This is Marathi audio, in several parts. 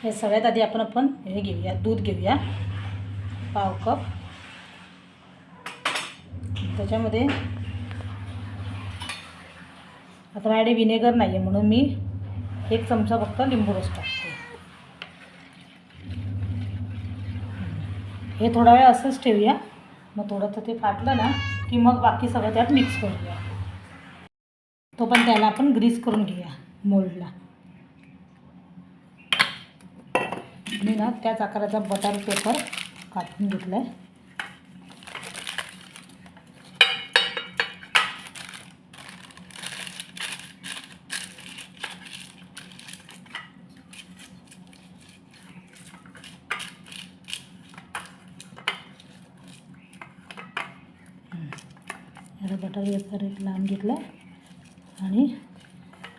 हे सगळ्यात आधी आपण हे घेऊया, दूध घेऊया 1/2 कप. त्याच्यामध्ये आता माझ्याकडे विनेगर नाही आहे म्हणून मी 1 चमचा फक्त लिंबू रस टाकते. हे थोडा वेळ असंच ठेवूया. मग थोडंसं ते फाटलं ना की मग बाकी सगळं त्यात मिक्स करूया. तो पण त्याला आपण ग्रीस करून घेऊया मोल्डला. मी ना त्याच आकाराचा बटर पेपर कापून घेतला आहे. याला बटर पेपर एक लावून घेतला आणि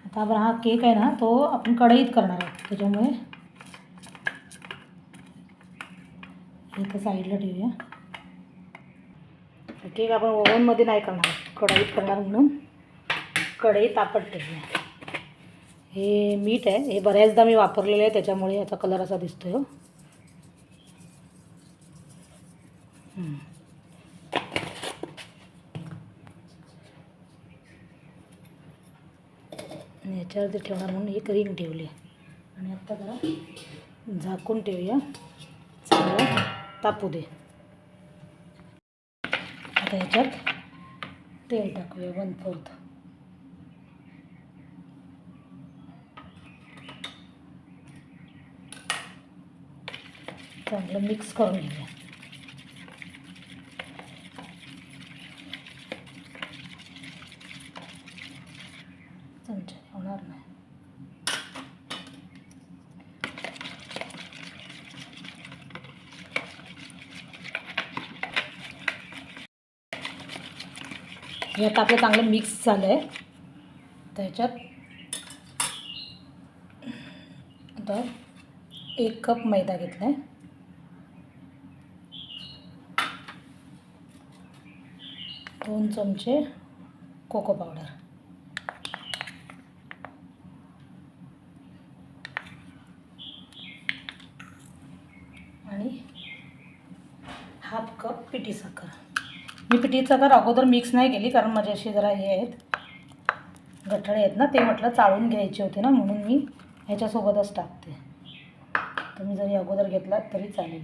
आता आपण हा केक आहे ना तो आपण कढईत करणार आहोत. त्याच्यामुळे इथं साईडला ठेवूया. केक आपण ओव्हनमध्ये नाही करणार, कढईत करणार म्हणून कढई तापत ठेवूया. हे मीठ आहे, हे बऱ्याचदा मी वापरलेलं आहे त्याच्यामुळे याचा कलर असा दिसतोय. याच्यावरती ठेवणार म्हणून एक रिंग ठेवली आणि आता जरा झाकून ठेवूया, चांगलं तापू दे. आता याच्यात तेल टाकूया 1/4. चांगलं मिक्स करून घेऊया. चमचा होणार नाही. हे आता आपलं चांगलं मिक्स झालं आहे. त्याच्यात आता 1 कप मैदा घेतला आहे. 2 चमचे कोको पावडर आणि 1/2 कप पिठी साखर. मी पिठी साखर अगोदर मिक्स नाही केली कारण माझ्याशी जरा हे आहेत, गठळे आहेत ना, ते म्हटलं चाळून घ्यायचे होते ना म्हणून मी ह्याच्यासोबतच टाकते. तुम्ही जरी अगोदर घेतलात तरी चालेल.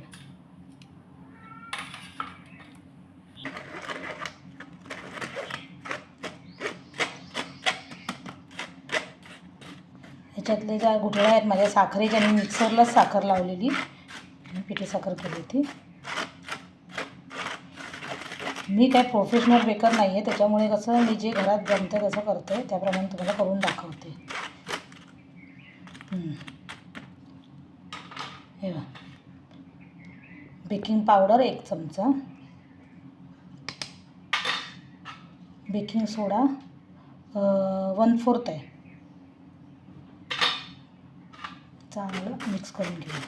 ह्याच्यातले ज्या गुठळ्या आहेत माझ्या साखरेच्या, मी मिक्सरलाच साखर लावलेली आणि पिठी साखर केली होती. मी काय प्रोफेशनल बेकर नाही आहे त्याच्यामुळे कसं मी जे घरात जमतं तसं करते, त्याप्रमाणे तुम्हाला करून दाखवते. हे बघा, बेकिंग पावडर 1 चमचा, बेकिंग सोडा 1/4 आहे. चांगलं मिक्स करून घेऊ.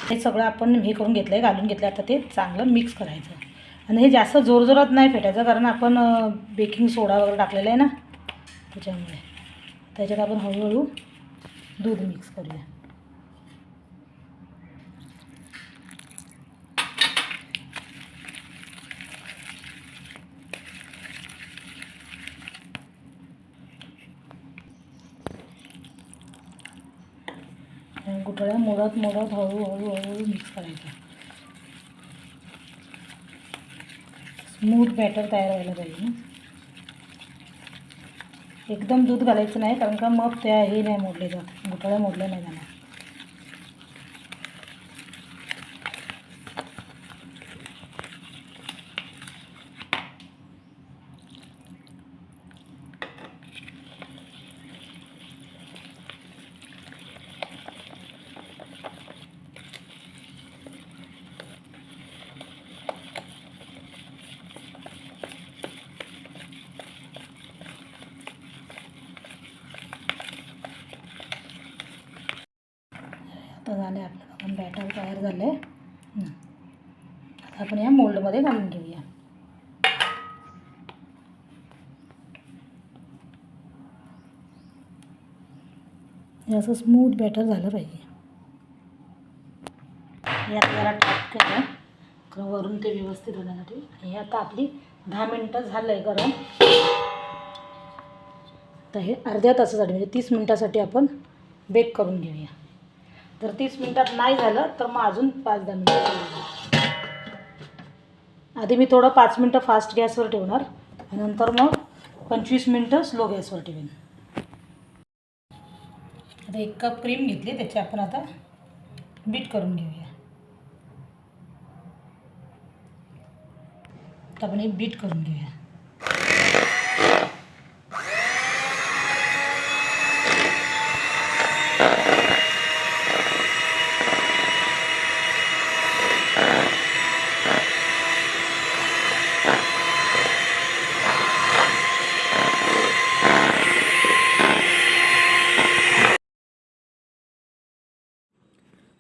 हे सगळं आपण हे करून घेतलं आहे, घालून घेतलं. आता ते चांगलं मिक्स करायचं आणि हे जास्त जोरजोरात नाही फेटायचं कारण आपण बेकिंग सोडा वगैरे टाकलेला आहे ना त्याच्यामुळे. त्याच्यात आपण हळूहळू दूध मिक्स करूया. गुठळ्या मोडत हळूहळू मिक्स करायचं. स्मूथ बॅटर तयार व्हायला पाहिजे. एकदम दूध घालायचं नाही कारण का मग त्या हे नाही मोडले जात, गुठळ्या मोडल्या नाही जाणार. आता झाले आपलं बॅटर तयार झालं आहे. आपण या मोल्डमध्ये घालून घेऊया. हे असं स्मूथ बॅटर झालं पाहिजे. यात जरा टाक करा कारण वरून ते व्यवस्थित होण्यासाठी. हे आता आपली 10 मिनटं झालं आहे गरम. तर हे अर्ध्या तासासाठी म्हणजे 30 मिनटासाठी आपण बेक करून घेऊया. जर 30 मिनटात नाही झालं तर मग अजून 5-10 मिनटं. आधी मी थोडं 5 मिनटं फास्ट गॅसवर ठेवणार, नंतर मग 25 मिनटं स्लो गॅसवर ठेवेन. आता 1 कप क्रीम घेतली, त्याची आपण आता बीट करून घेऊया. तर आपण हे बीट करून घेऊया.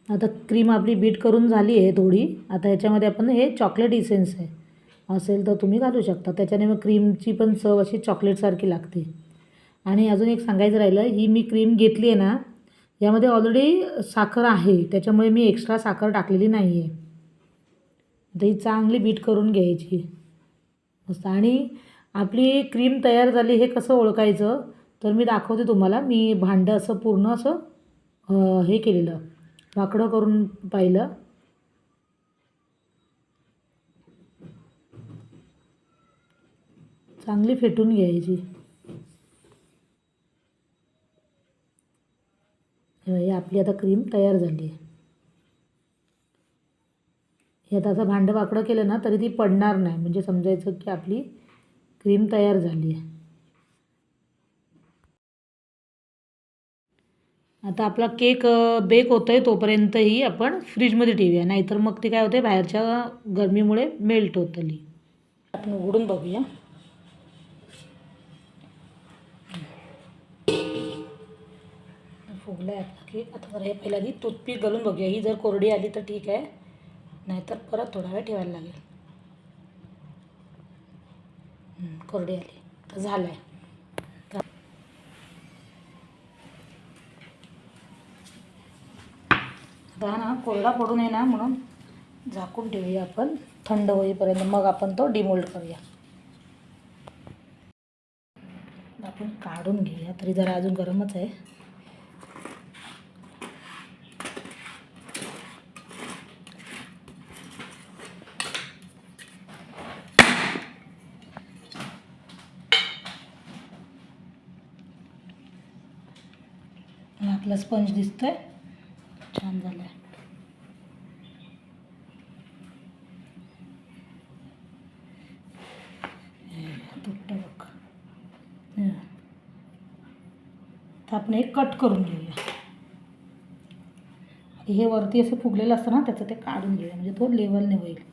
आता क्रीम आपली बीट करून झाली आहे थोडी. आता ह्याच्यामध्ये आपण हे चॉकलेट इसेन्स आहे असेल तर तुम्ही घालू शकता. त्याच्याने मग क्रीमची पण चव अशी चॉकलेटसारखी लागते. आणि अजून एक सांगायचं राहिलं, ही मी क्रीम घेतली आहे ना, यामध्ये ऑलरेडी साखर आहे, त्याच्यामुळे मी एक्स्ट्रा साखर टाकलेली नाही आहे. आता ही चांगली बीट करून घ्यायची मस्त. आणि आपली क्रीम तयार झाली हे कसं ओळखायचं तर मी दाखवते तुम्हाला. मी भांडं असं पूर्ण असं हे केलेलं, वाकडं करून पाहिलं. चांगली फेटून घ्यायची. ही आपली आता क्रीम तयार झाली आहे. हे आता असं भांडं वाकडं केलं ना तरी ती पडणार नाही, म्हणजे समजायचं की आपली क्रीम तयार झाली आहे. आता आपला केक बेक होतो आहे तोपर्यंतही आपण फ्रीजमध्ये ठेवूया, नाहीतर मग ते काय होते बाहेरच्या गरमीमुळे मेल्ट होतं. आपण उघडून बघूया. फुगलं आहे आपलं केक. आता जरा हे पहिल्यांदा टूथपिक घालून बघूया. ही जर कोरडी आली तर ठीक आहे, नाहीतर परत थोडा वेळ ठेवायला लागेल. कोरडी आली तर झालं आहे. आता ना कोरडा पडू नये ना म्हणून झाकून ठेवूया आपण थंड होईपर्यंत. मग आपण तो डिमोल्ड करूया. आपण काढून घेऊया, तरी जरा अजून गरमच आहे. आपला स्पंज दिसतोय छान झालं आहे. तुटतं बघ. तर आपण एक कट करून घेऊया. हे वरती असं फुगलेलं असतं ना, त्याचं ते काढून घेऊया, म्हणजे तो लेवलने होईल.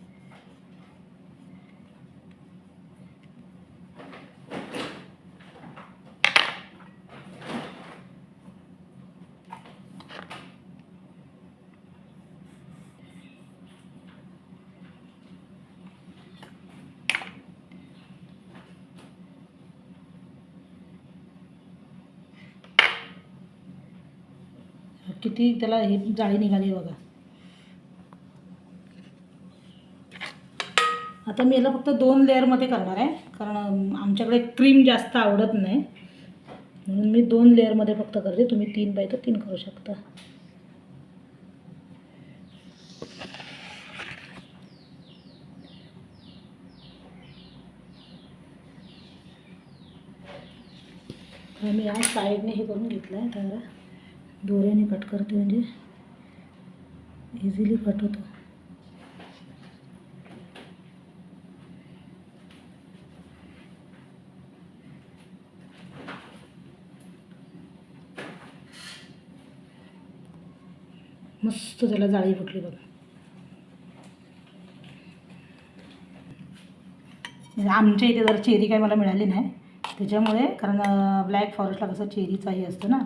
किती त्याला हे जाळी निघाली बघा. आता मी याला फक्त 2 लेअरमध्ये करणार आहे, कारण आमच्याकडे क्रीम जास्त आवडत नाही, म्हणून मी 2 लेअरमध्ये फक्त करते. तुम्ही 3 पाहिजे तर 3 करू शकता. मी या साईडने हे करून घेतलं आहे, तर दोऱ्याने कट करते म्हणजे इझिली कट होतो. मस्त त्याला जाळी फुटली बघा. आमच्या इथे जर चेरी काय मला मिळाली नाही त्याच्यामुळे, कारण ब्लॅक फॉरेस्टला कसं चेरीचाही असतं ना,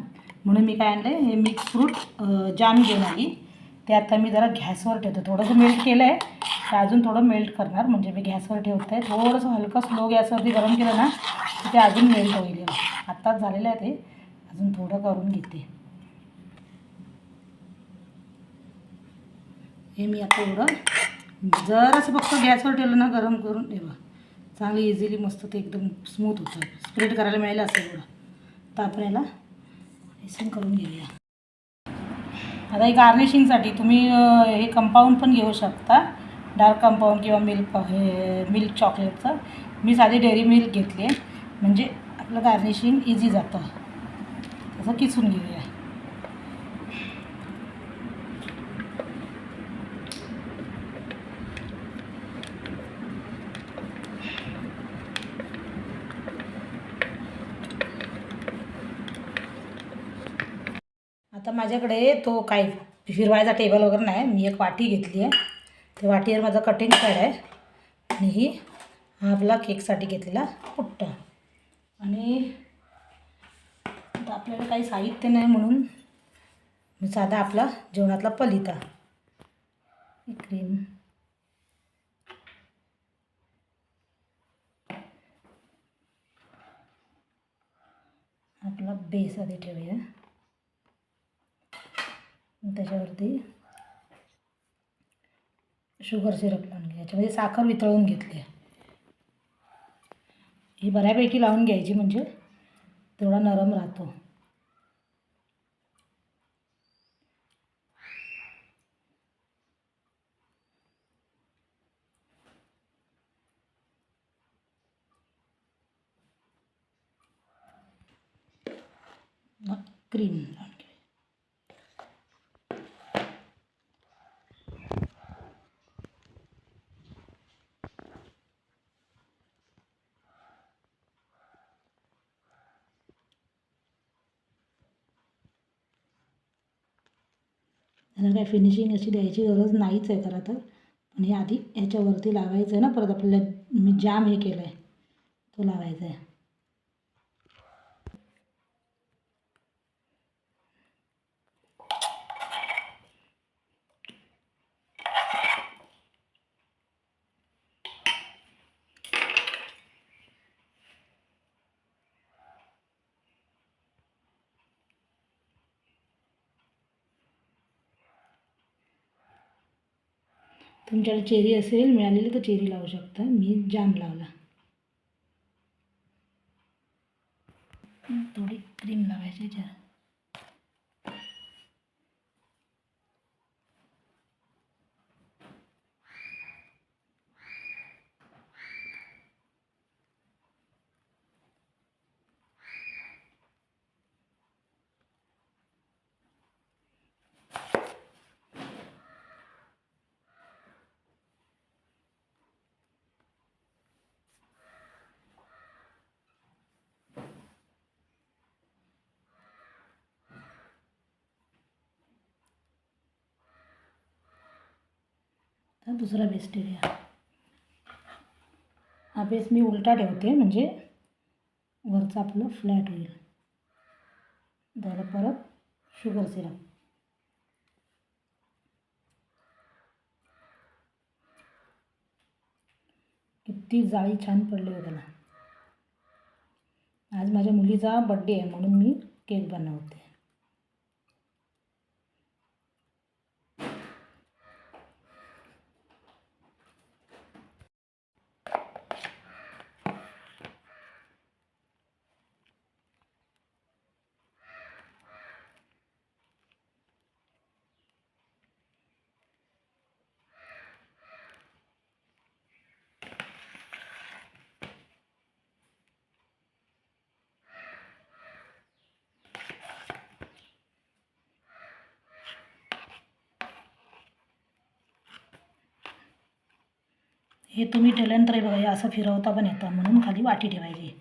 म्हणून मी काय आणलं आहे, हे मिक्स फ्रूट जाम घेऊन आली. ते आता मी जरा गॅसवर ठेवते. थोडंसं मेल्ट केलं आहे, तर अजून थोडं मेल्ट करणार. म्हणजे मी गॅसवर ठेवते, थोडंसं हलकं स्लो गॅसवरती गरम केलं ना तर ते अजून मेल्ट होईल. आत्ताच झालेलं आहे ते, अजून थोडं करून घेते. हे मी आता एवढं जरासं फक्त गॅसवर ठेवलं ना गरम करून, हे बघा चांगली इझिली मस्त ते एकदम स्मूथ होतं. स्प्रेड करायला मिळालं असं एवढं. तर आपण याला मिक्सिंग करून घेऊया. आता हे गार्निशिंगसाठी तुम्ही हे कंपाऊंड पण घेऊ शकता, डार्क कंपाऊंड किंवा मिल्क चॉकलेटचं. मी साधी डेअरी मिल्क घेतली आहे, म्हणजे आपलं गार्निशिंग इझी जातं. तसं किसून घेऊया. आता माझ्याकडे तो काय फिरवायचा टेबल वगैरे नाही, मी एक वाटी घेतली आहे. त्या वाटीवर माझा कटिंग पॅड आहे आणि ही हा आपला केकसाठी घेतलेला पुट्टा. आणि आता आपल्याला काही साहित्य नाही म्हणून मी साधा आपला जेवणातला पलिता, क्रीम, आपला बेस आधी ठेवूया. त्याच्यावरती शुगर सिरप लावून घ्या. याच्यामध्ये साखर वितळून घेतली आहे. ही बऱ्यापैकी लावून घ्यायची, म्हणजे तेवढा नरम राहतो. क्रीम लावून घ्या. त्याला काय फिनिशिंग अशी द्यायची गरज नाहीच आहे खरं तर, पण हे आधी ह्याच्यावरती लावायचं आहे ना. परत आपल्याला मी जाम हे केलं आहे तो लावायचा आहे. तुमच्याकडे चेरी असेल मिळालेली तर चेरी लावू शकता. मी जाम लावला. थोडी क्रीम लावायची जरा. तर दुसरा बेस ठेवूया. हा बेस मी उलटा ठेवते, म्हणजे वरचं आपलं फ्लॅट होईल. त्याला परत शुगर सिरप. किती जाळी छान पडली हो त्याला. आज माझ्या मुलीचा बड्डे आहे म्हणून मी केक बनवते. हे तुम्ही ठेवल्यानंतर हे बघा, हे असं फिरवता पण येतं, म्हणून खाली वाटी ठेवायची.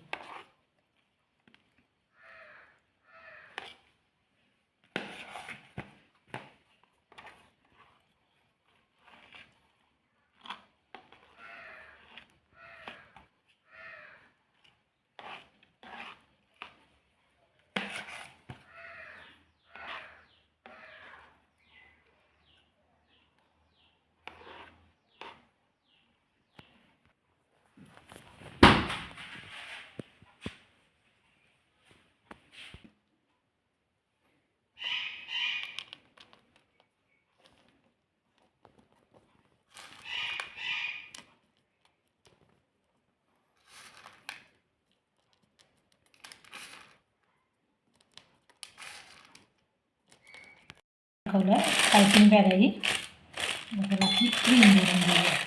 दाखवलं पायपिंग बॅग आहे ही. त्याला आपण क्रीम भरून घेऊया.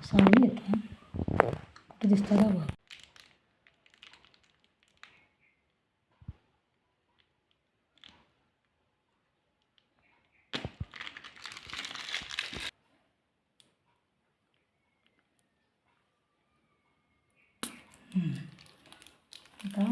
सावली येते कुठे दिसतं का बघ. आता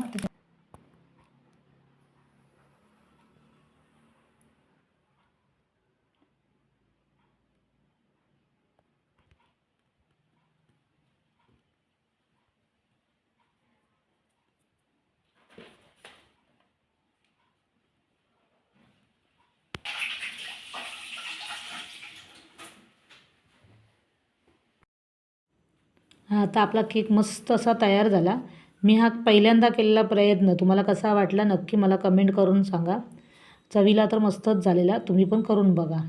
हा, आता आपला केक मस्त असा तयार झाला. मी हा पहिल्यांदा केलेला प्रयत्न तुम्हाला कसा वाटला नक्की मला कमेंट करून सांगा. चवीला तर मस्तच झालेला, तुम्ही पण करून बघा.